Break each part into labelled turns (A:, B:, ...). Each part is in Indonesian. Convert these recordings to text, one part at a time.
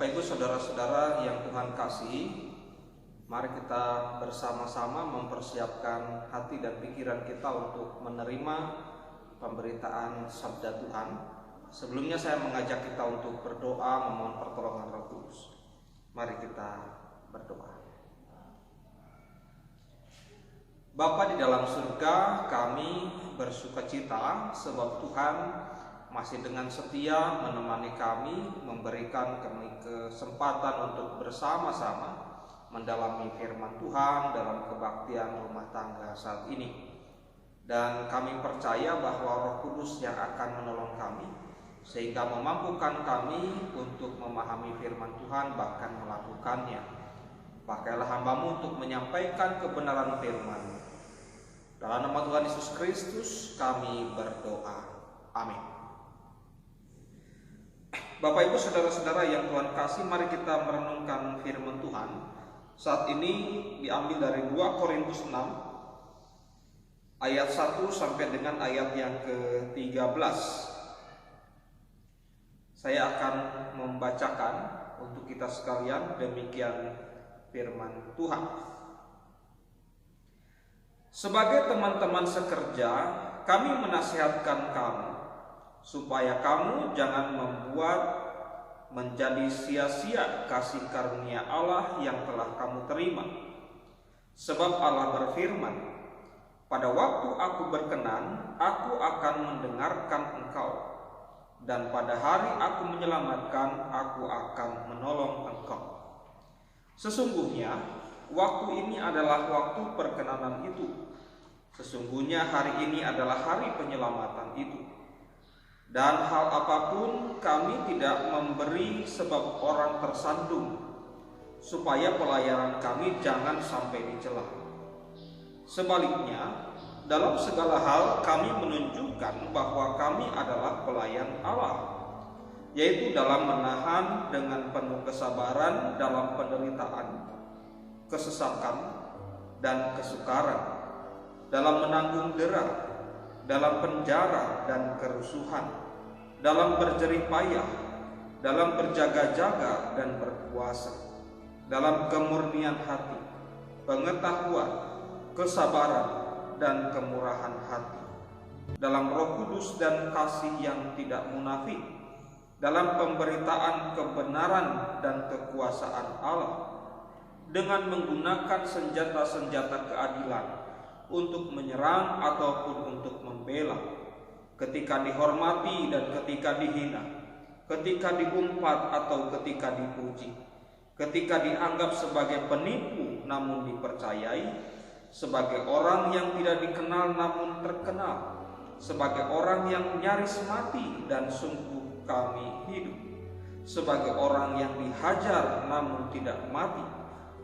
A: Bapak Ibu saudara-saudara yang Tuhan kasihi, mari kita bersama-sama mempersiapkan hati dan pikiran kita untuk menerima pemberitaan sabda Tuhan. Sebelumnya saya mengajak kita untuk berdoa memohon pertolongan Roh Kudus. Mari kita berdoa. Bapa di dalam surga, kami bersukacita sebab Tuhan masih dengan setia menemani kami, memberikan kami kesempatan untuk bersama-sama mendalami firman Tuhan dalam kebaktian rumah tangga saat ini. Dan kami percaya bahwa Roh Kudus yang akan menolong kami, sehingga memampukan kami untuk memahami firman Tuhan bahkan melakukannya. Pakailah hamba-Mu untuk menyampaikan kebenaran firman. Dalam nama Tuhan Yesus Kristus kami berdoa. Amin. Bapak Ibu saudara-saudara yang Tuhan kasih, mari kita merenungkan firman Tuhan. Saat ini diambil dari 2 Korintus 6 ayat 1 sampai dengan ayat yang ke-13. Saya akan membacakan untuk kita sekalian, demikian firman Tuhan. Sebagai teman-teman sekerja, kami menasihatkan kamu supaya kamu jangan membuat menjadi sia-sia kasih karunia Allah yang telah kamu terima. Sebab Allah berfirman, "Pada waktu aku berkenan, aku akan mendengarkan engkau, dan pada hari aku menyelamatkan, aku akan menolong engkau." Sesungguhnya waktu ini adalah waktu perkenanan itu. Sesungguhnya hari ini adalah hari penyelamatan itu. Dan hal apapun kami tidak memberi sebab orang tersandung, supaya pelayanan kami jangan sampai dicela. Sebaliknya, dalam segala hal kami menunjukkan bahwa kami adalah pelayan Allah, yaitu dalam menahan dengan penuh kesabaran dalam penderitaan, kesesakan, dan kesukaran, dalam menanggung dera, dalam penjara dan kerusuhan, dalam berjerih payah, dalam berjaga-jaga dan berpuasa, dalam kemurnian hati, pengetahuan, kesabaran, dan kemurahan hati, dalam Roh Kudus dan kasih yang tidak munafik, dalam pemberitaan kebenaran dan kekuasaan Allah, dengan menggunakan senjata-senjata keadilan untuk menyerang ataupun untuk membela, ketika dihormati dan ketika dihina, ketika diumpat atau ketika dipuji, ketika dianggap sebagai penipu namun dipercayai, sebagai orang yang tidak dikenal namun terkenal, sebagai orang yang nyaris mati dan sungguh kami hidup, sebagai orang yang dihajar namun tidak mati,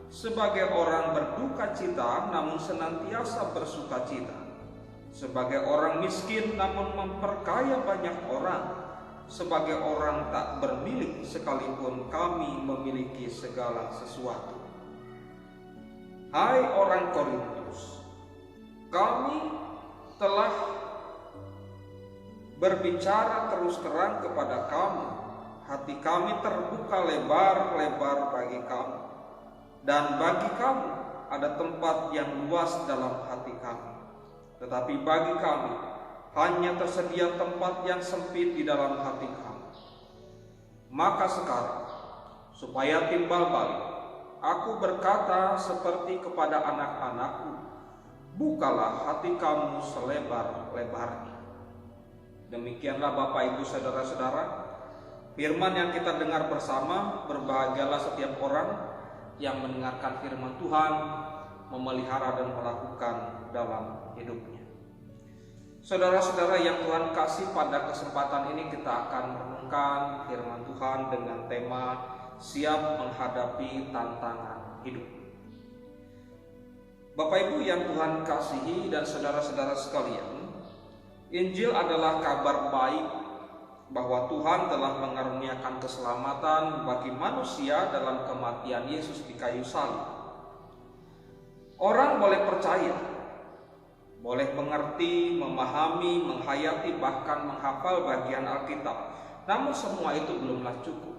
A: sebagai orang berduka cita namun senantiasa bersuka cita, sebagai orang miskin namun memperkaya banyak orang, sebagai orang tak bermilik sekalipun kami memiliki segala sesuatu. Hai orang Korintus, kami telah berbicara terus terang kepada kamu. Hati kami terbuka lebar-lebar bagi kamu, dan bagi kamu ada tempat yang luas dalam hati kami. Tetapi bagi kami hanya tersedia tempat yang sempit di dalam hati kami. Maka sekarang, supaya timbal balik, aku berkata seperti kepada anak-anakku, bukalah hati kamu selebar-lebarnya. Demikianlah Bapak Ibu saudara-saudara, firman yang kita dengar bersama. Berbahagialah setiap orang yang mendengarkan firman Tuhan, memelihara dan melakukan dalam hidupnya. Saudara-saudara yang Tuhan kasih, pada kesempatan ini kita akan merenungkan firman Tuhan dengan tema siap menghadapi tantangan hidup. Bapak Ibu yang Tuhan kasihi dan saudara-saudara sekalian, Injil adalah kabar baik bahwa Tuhan telah mengaruniakan keselamatan bagi manusia dalam kematian Yesus di kayu salib. Orang boleh percaya, boleh mengerti, memahami, menghayati, bahkan menghafal bagian Alkitab. Namun semua itu belumlah cukup.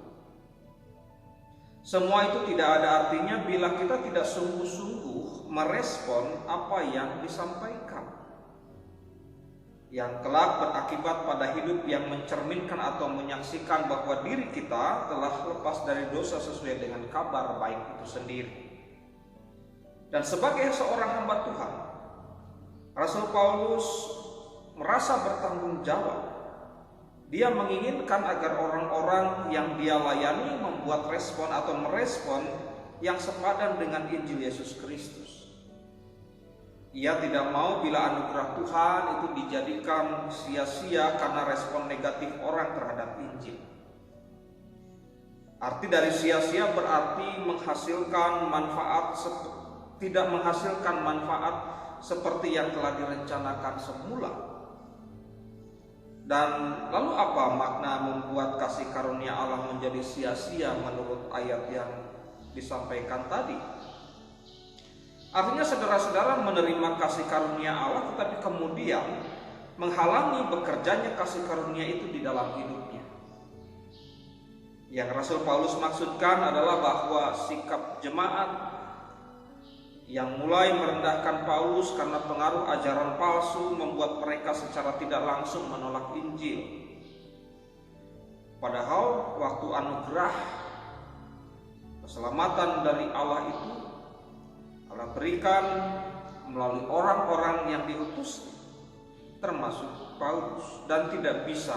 A: Semua itu tidak ada artinya bila kita tidak sungguh-sungguh merespon apa yang disampaikan, yang kelak berakibat pada hidup yang mencerminkan atau menyaksikan bahwa diri kita telah lepas dari dosa sesuai dengan kabar baik itu sendiri. Dan sebagai seorang hamba Tuhan, Rasul Paulus merasa bertanggung jawab. Dia menginginkan agar orang-orang yang dia layani membuat respon atau merespon yang sepadan dengan Injil Yesus Kristus. Ia tidak mau bila anugerah Tuhan itu dijadikan sia-sia karena respon negatif orang terhadap Injil. Arti dari sia-sia berarti tidak menghasilkan manfaat seperti yang telah direncanakan semula. Dan lalu apa makna membuat kasih karunia Allah menjadi sia-sia menurut ayat yang disampaikan tadi? Artinya saudara-saudara menerima kasih karunia Allah tetapi kemudian menghalangi bekerjanya kasih karunia itu di dalam hidupnya. Yang Rasul Paulus maksudkan adalah bahwa sikap jemaat yang mulai merendahkan Paulus karena pengaruh ajaran palsu membuat mereka secara tidak langsung menolak Injil. Padahal waktu anugerah keselamatan dari Allah itu Allah berikan melalui orang-orang yang diutus, termasuk Paulus, dan tidak bisa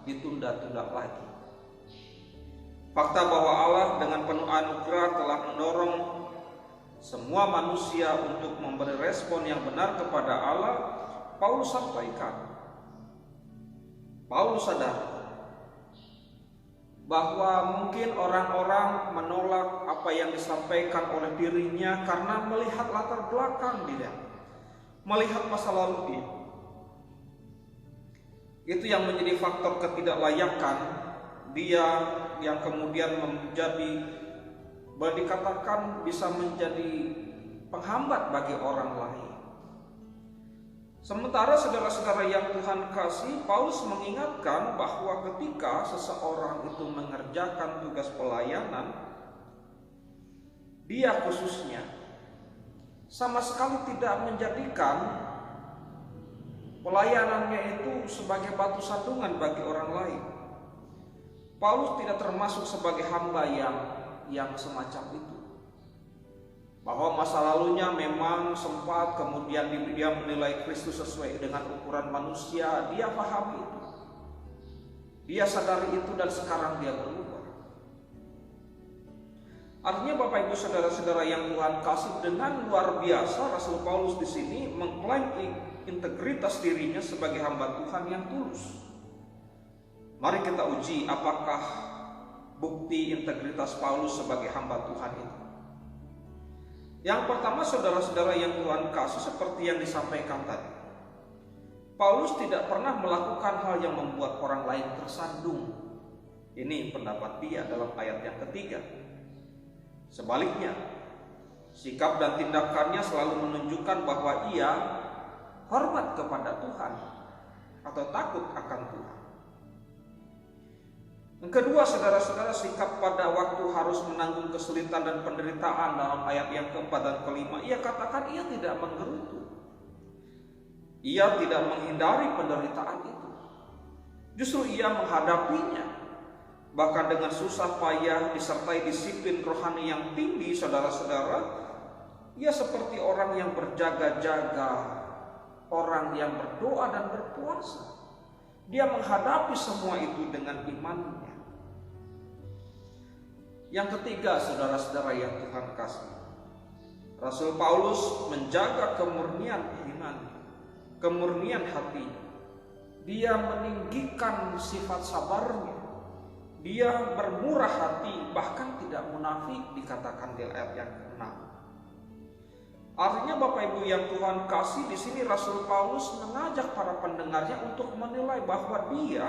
A: ditunda-tunda lagi. Fakta bahwa Allah dengan penuh anugerah telah mendorong semua manusia untuk memberi respon yang benar kepada Allah, Paulus sampaikan. Paulus sadar bahwa mungkin orang-orang menolak apa yang disampaikan oleh dirinya karena melihat latar belakang dia, melihat masa lalu dia. Itu yang menjadi faktor ketidaklayakan dia, yang kemudian boleh dikatakan bisa menjadi penghambat bagi orang lain. Sementara saudara-saudara yang Tuhan kasih, Paulus mengingatkan bahwa ketika seseorang itu mengerjakan tugas pelayanan, dia khususnya sama sekali tidak menjadikan pelayanannya itu sebagai batu sandungan bagi orang lain. Paulus tidak termasuk sebagai hamba yang semacam itu, bahwa masa lalunya memang sempat kemudian dia menilai Kristus sesuai dengan ukuran manusia. Dia pahami itu, dia sadari itu, dan sekarang dia berubah. Artinya Bapak Ibu saudara-saudara yang Tuhan kasih, dengan luar biasa Rasul Paulus di sini mengklaim integritas dirinya sebagai hamba Tuhan yang tulus. Mari kita uji apakah bukti integritas Paulus sebagai hamba Tuhan itu. Yang pertama, saudara-saudara yang Tuhan kasih, seperti yang disampaikan tadi, Paulus tidak pernah melakukan hal yang membuat orang lain tersandung. Ini pendapat dia dalam ayat yang ketiga. Sebaliknya, sikap dan tindakannya selalu menunjukkan bahwa ia hormat kepada Tuhan atau takut akan Tuhan. Yang kedua, saudara-saudara, sikap pada waktu harus menanggung kesulitan dan penderitaan dalam ayat yang keempat dan kelima. Ia katakan ia tidak menggerutu. Ia tidak menghindari penderitaan itu. Justru ia menghadapinya. Bahkan dengan susah payah disertai disiplin rohani yang tinggi, saudara-saudara, ia seperti orang yang berjaga-jaga, orang yang berdoa dan berpuasa. Dia menghadapi semua itu dengan imannya. Yang ketiga, saudara-saudara yang Tuhan kasih, Rasul Paulus menjaga kemurnian iman, kemurnian hati. Dia meninggikan sifat sabarnya. Dia bermurah hati, bahkan tidak munafik, dikatakan di ayat yang ke-6. Artinya Bapak Ibu yang Tuhan kasih, di sini Rasul Paulus mengajak para pendengarnya untuk menilai bahwa dia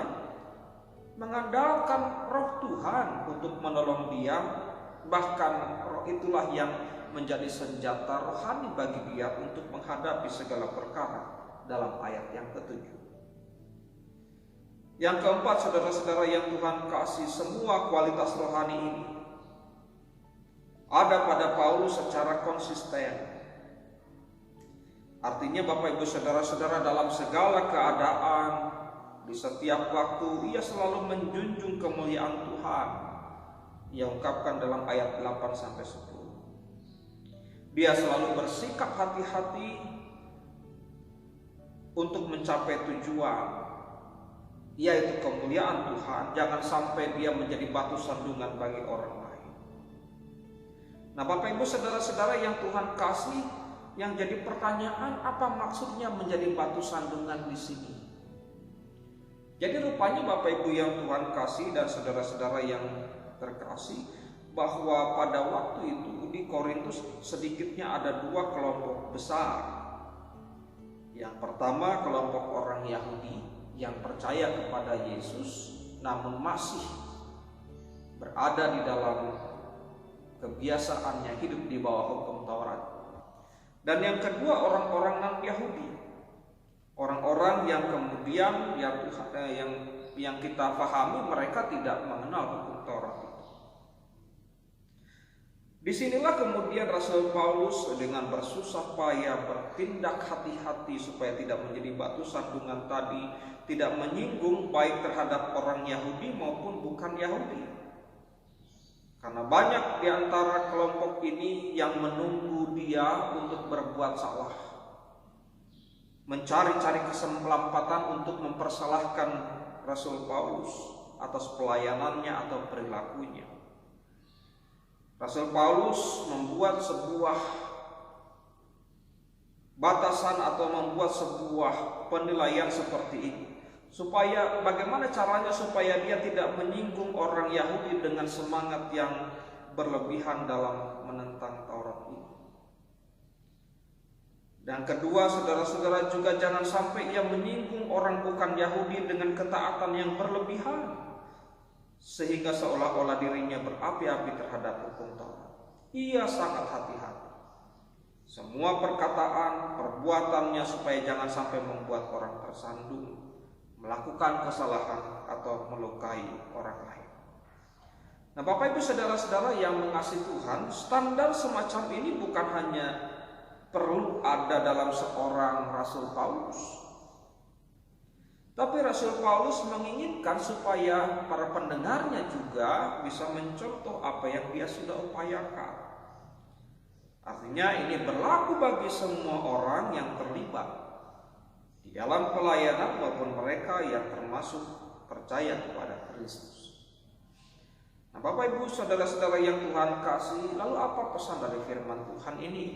A: mengandalkan roh Tuhan untuk menolong dia. Bahkan roh itulah yang menjadi senjata rohani bagi dia untuk menghadapi segala perkara dalam ayat yang ke-7. Yang keempat, saudara-saudara yang Tuhan kasih, semua kualitas rohani ini ada pada Paulus secara konsisten. Artinya Bapak Ibu Saudara-saudara, dalam segala keadaan, di setiap waktu ia selalu menjunjung kemuliaan Tuhan. Ia ungkapkan dalam ayat 8-10. Dia selalu bersikap hati-hati untuk mencapai tujuan, yaitu kemuliaan Tuhan. Jangan sampai dia menjadi batu sandungan bagi orang lain. Nah, Bapak Ibu Saudara-saudara yang Tuhan kasih, yang jadi pertanyaan, apa maksudnya menjadi batu sandungan di sini? Jadi rupanya Bapak Ibu yang Tuhan kasih dan saudara-saudara yang terkasih, bahwa pada waktu itu di Korintus sedikitnya ada dua kelompok besar. Yang pertama, kelompok orang Yahudi yang percaya kepada Yesus namun masih berada di dalam kebiasaannya hidup di bawah hukum Taurat. Dan yang kedua, orang-orang non-Yahudi, orang-orang yang kemudian yang kita pahami mereka tidak mengenal hukum Taurat. Disinilah kemudian Rasul Paulus dengan bersusah payah bertindak hati-hati supaya tidak menjadi batu sandungan tadi, tidak menyinggung baik terhadap orang Yahudi maupun bukan Yahudi. Karena banyak di antara kelompok ini yang menunggu dia untuk berbuat salah, mencari-cari kesempatan untuk mempersalahkan Rasul Paulus atas pelayanannya atau perilakunya. Rasul Paulus membuat sebuah batasan atau membuat sebuah penilaian seperti ini, supaya bagaimana caranya supaya dia tidak menyinggung orang Yahudi dengan semangat yang berlebihan dalam menentang Taurat ini. Dan kedua, saudara-saudara, juga jangan sampai ia menyinggung orang bukan Yahudi dengan ketaatan yang berlebihan, sehingga seolah-olah dirinya berapi-api terhadap hukum Taurat. Ia sangat hati-hati. Semua perkataan, perbuatannya supaya jangan sampai membuat orang tersandung, melakukan kesalahan atau melukai orang lain. Nah, Bapak Ibu Saudara-saudara yang mengasihi Tuhan, standar semacam ini bukan hanya perlu ada dalam seorang Rasul Paulus, tapi Rasul Paulus menginginkan supaya para pendengarnya juga bisa mencontoh apa yang dia sudah upayakan. Artinya ini berlaku bagi semua orang yang terlibat di dalam pelayanan maupun mereka yang termasuk percaya kepada Kristus. Nah, Bapak Ibu Saudara-saudara yang Tuhan kasih, lalu apa pesan dari firman Tuhan ini?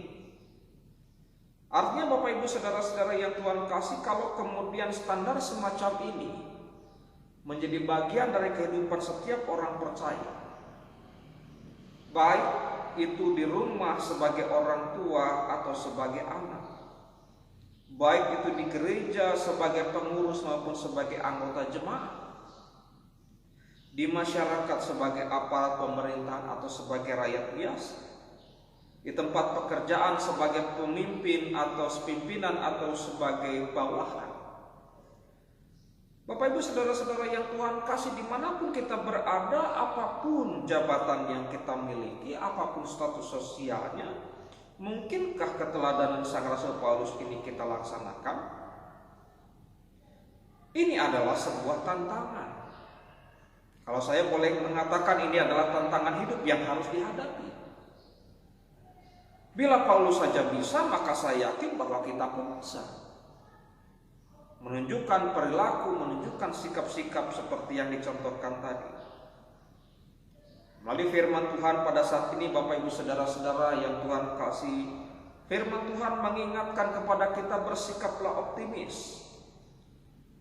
A: Artinya Bapak Ibu Saudara-saudara yang Tuhan kasih, kalau kemudian standar semacam ini menjadi bagian dari kehidupan setiap orang percaya, baik itu di rumah sebagai orang tua atau sebagai anak, baik itu di gereja sebagai pengurus maupun sebagai anggota jemaat, di masyarakat sebagai aparat pemerintahan atau sebagai rakyat biasa, di tempat pekerjaan sebagai pemimpin atau pimpinan atau sebagai bawahan. Bapak Ibu Saudara-saudara yang Tuhan kasih, dimanapun kita berada, apapun jabatan yang kita miliki, apapun status sosialnya, mungkinkah keteladanan Sang Rasul Paulus ini kita laksanakan? Ini adalah sebuah tantangan. Kalau saya boleh mengatakan, ini adalah tantangan hidup yang harus dihadapi. Bila Paulus saja bisa, maka saya yakin bahwa kita pun bisa. Menunjukkan perilaku, menunjukkan sikap-sikap seperti yang dicontohkan tadi. Melalui firman Tuhan pada saat ini, Bapak Ibu Saudara-saudara yang Tuhan kasih, firman Tuhan mengingatkan kepada kita, bersikaplah optimis.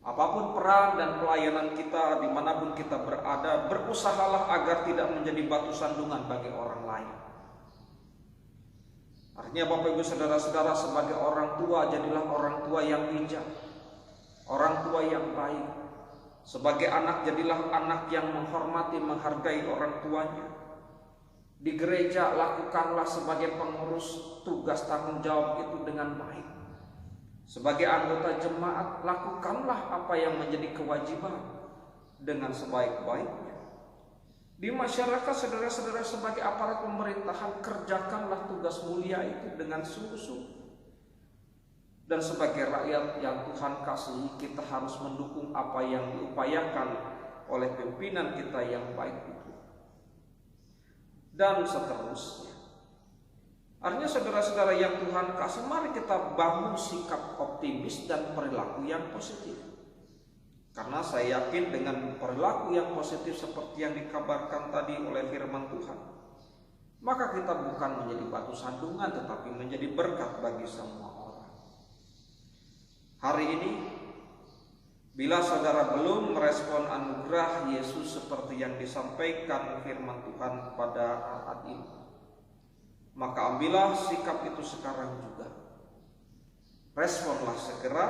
A: Apapun peran dan pelayanan kita, dimanapun kita berada, berusahalah agar tidak menjadi batu sandungan bagi orang lain. Artinya Bapak Ibu Saudara-saudara, sebagai orang tua, jadilah orang tua yang bijak, orang tua yang baik. Sebagai anak, jadilah anak yang menghormati, menghargai orang tuanya. Di gereja, lakukanlah sebagai pengurus tugas tanggung jawab itu dengan baik. Sebagai anggota jemaat, lakukanlah apa yang menjadi kewajiban dengan sebaik-baiknya. Di masyarakat, saudara-saudara, sebagai aparat pemerintahan, kerjakanlah tugas mulia itu dengan sungguh-sungguh. Dan sebagai rakyat yang Tuhan kasihi, kita harus mendukung apa yang diupayakan oleh pimpinan kita yang baik itu. Dan seterusnya. Artinya saudara-saudara yang Tuhan kasih, mari kita bangun sikap optimis dan perilaku yang positif. Karena saya yakin dengan perilaku yang positif seperti yang dikabarkan tadi oleh firman Tuhan, maka kita bukan menjadi batu sandungan, tetapi menjadi berkat bagi semua orang. Hari ini, bila saudara belum merespon anugerah Yesus seperti yang disampaikan firman Tuhan pada saat ini, maka ambillah sikap itu sekarang juga. Responlah segera,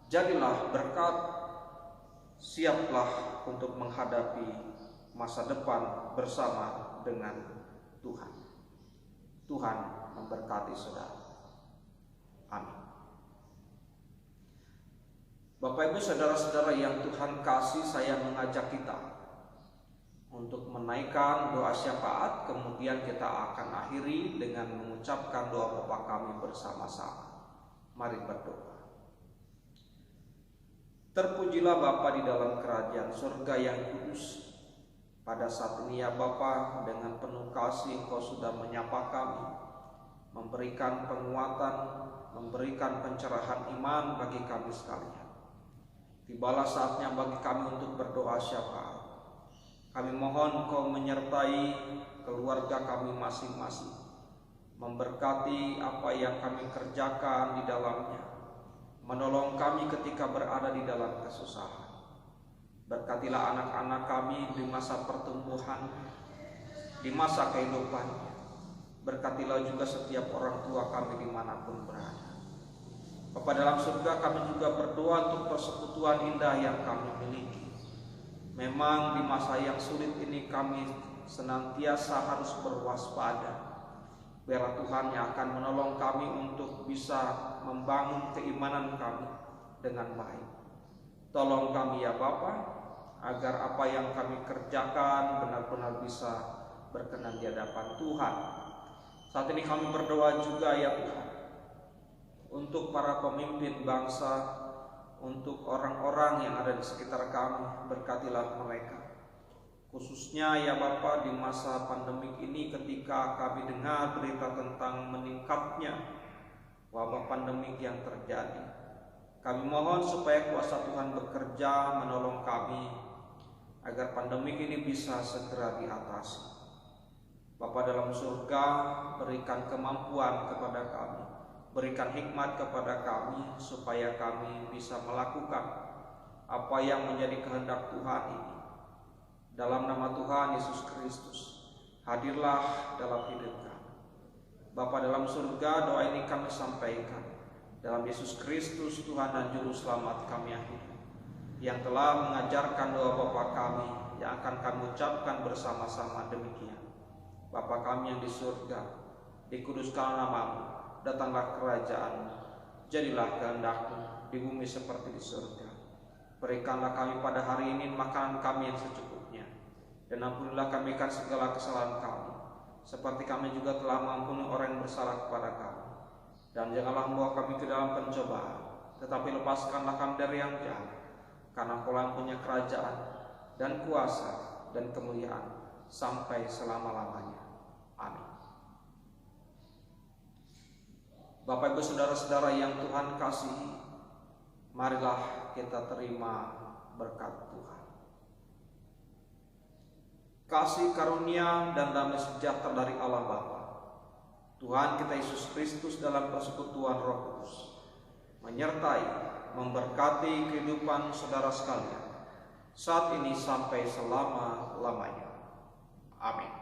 A: jadilah berkat, siaplah untuk menghadapi masa depan bersama dengan Tuhan. Tuhan memberkati saudara. Amin. Bapak Ibu saudara-saudara yang Tuhan kasih, saya mengajak kita untuk menaikkan doa syafaat, kemudian kita akan akhiri dengan mengucapkan doa Bapa kami bersama-sama. Mari berdoa. Terpujilah Bapa di dalam kerajaan surga yang kudus. Pada saat ini ya Bapa, dengan penuh kasih Engkau sudah menyapa kami, memberikan penguatan, memberikan pencerahan iman bagi kami sekalian. Tibalah saatnya bagi kami untuk berdoa syafaat. Kami mohon Engkau menyertai keluarga kami masing-masing, memberkati apa yang kami kerjakan di dalamnya, menolong kami ketika berada di dalam kesusahan. Berkatilah anak-anak kami di masa pertumbuhan, di masa kehidupannya. Berkatilah juga setiap orang tua kami dimanapun berada. Bapa dalam surga, kami juga berdoa untuk persekutuan indah yang kami miliki. Memang di masa yang sulit ini kami senantiasa harus berwaspada. Biarlah Tuhan yang akan menolong kami untuk bisa membangun keimanan kami dengan baik. Tolong kami ya Bapa, agar apa yang kami kerjakan benar-benar bisa berkenan di hadapan Tuhan. Saat ini kami berdoa juga ya Tuhan, untuk para pemimpin bangsa, untuk orang-orang yang ada di sekitar kami, berkatilah mereka. Khususnya ya Bapa, di masa pandemik ini ketika kami dengar berita tentang meningkatnya wabah pandemik yang terjadi, kami mohon supaya kuasa Tuhan bekerja menolong kami agar pandemik ini bisa segera diatasi. Bapa dalam surga, berikan kemampuan kepada kami, berikan hikmat kepada kami supaya kami bisa melakukan apa yang menjadi kehendak Tuhan ini. Dalam nama Tuhan Yesus Kristus, hadirlah dalam hidup kami. Bapa dalam surga, doa ini kami sampaikan dalam Yesus Kristus, Tuhan dan Juru Selamat kami yang telah mengajarkan doa Bapa kami yang akan kami ucapkan bersama-sama demikian. Bapa kami yang di surga, dikuduskanlah nama-Mu, datanglah kerajaan-Mu, jadilah kehendak-Mu di bumi seperti di surga. Berikanlah kami pada hari ini makanan kami yang secukupnya, dan ampunilah kami akan segala kesalahan kami, seperti kami juga telah mengampuni orang yang bersalah kepada kami. Dan janganlah membawa kami ke dalam pencobaan, tetapi lepaskanlah kami dari yang jahat, karena Engkau yang punya kerajaan dan kuasa dan kemuliaan sampai selama-lamanya. Amin. Bapak Ibu saudara-saudara yang Tuhan kasihi, marilah kita terima berkat Tuhan. Kasih karunia dan damai sejahtera dari Allah Bapa, Tuhan kita Yesus Kristus dalam persekutuan Roh Kudus, menyertai, memberkati kehidupan saudara sekalian, saat ini sampai selama-lamanya. Amin.